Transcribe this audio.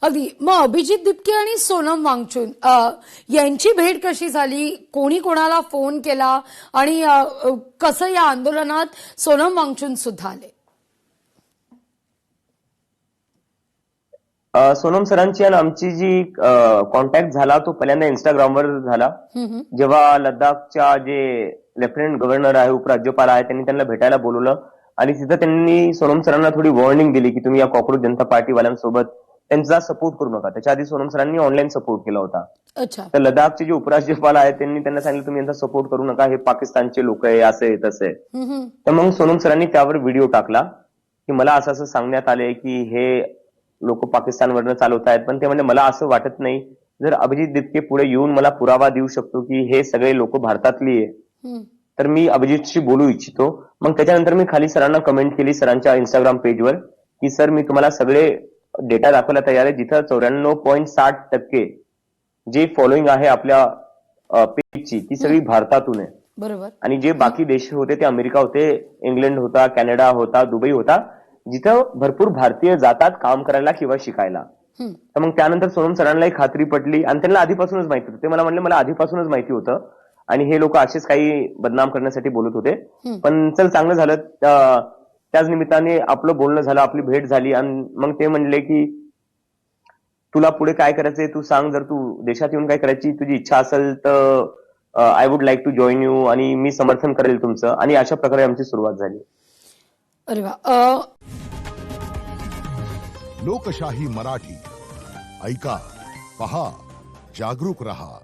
अगदी. मग अभिजित दिपके आणि सोनम वांगचुक यांची भेट कशी झाली? कोणी कोणाला फोन केला आणि कसं या आंदोलनात सोनम वांगचुक सुद्धा आले? सोनम सरांची आणि आमची जी कॉन्टॅक्ट झाला तो पहिल्यांदा इंस्टाग्रामवर झाला. जेव्हा लडाखच्या जे लेफ्टनंट गव्हर्नर आहे, उपराज्यपाल आहे, त्यांनी त्यांना भेटायला बोलवलं आणि तिथं त्यांनी सोनम सरांना थोडी वॉर्निंग दिली की तुम्ही या कॉकरोच जनता पार्टीवाल्यांसोबत त्यांचा सपोर्ट करू नका. त्याच्या आधी सोनम सरांनी ऑनलाईन सपोर्ट केला होता. अच्छा. तर लडाखचे जे उपराज्यपाल आहेत त्यांनी त्यांना सांगितलं तुम्ही यांचा सपोर्ट करू नका, हे पाकिस्तानचे लोक आहे, असं आहे तसं आहे. तर मग सोनम सरांनी त्यावर व्हिडिओ टाकला की मला असं असं सांगण्यात आलंय की हे लोक पाकिस्तानवरनं चालवत आहेत. पण ते म्हणजे मला असं वाटत नाही, जर अभिजित दिपके पुढे येऊन मला पुरावा देऊ शकतो की हे सगळे लोक भारतातली आहे तर मी अभिजितशी बोलू इच्छितो. मग त्याच्यानंतर मी खाली सरांना कमेंट केली सरांच्या इंस्टाग्राम पेजवर की सर मी तुम्हाला सगळे डेटा दाखवायला तयार आहे, जिथं 94.60% जे फॉलोईंग आहे आपल्या पेजची ती सगळी भारतातून आहे. बरोबर. आणि जे बाकी देश होते ते अमेरिका होते, इंग्लंड होता, कॅनडा होता, दुबई होता, जिथं भरपूर भारतीय जातात काम करायला किंवा शिकायला. तर मग त्यानंतर सोनम सरांनाही खात्री पटली आणि त्यांना आधीपासूनच माहिती होतं. ते मला म्हणले मला आधीपासूनच माहिती होतं आणि हे लोक असेच काही बदनाम करण्यासाठी बोलत होते. पण चल चांगलं झालं, त्याच निमित्ताने आपलं बोलणं झालं, आपली भेट झाली आणि मग ते म्हणले की तुला पुढे काय करायचंय तू सांग, जर तू देशात येऊन काय करायची तुझी इच्छा असेल तर I would like to join you आणि मी समर्थन करेल तुमचं. आणि अशा प्रकारे आमची सुरुवात झाली. अरे वा. लोकशाही मराठी ऐका, पहा, जागरूक रहा.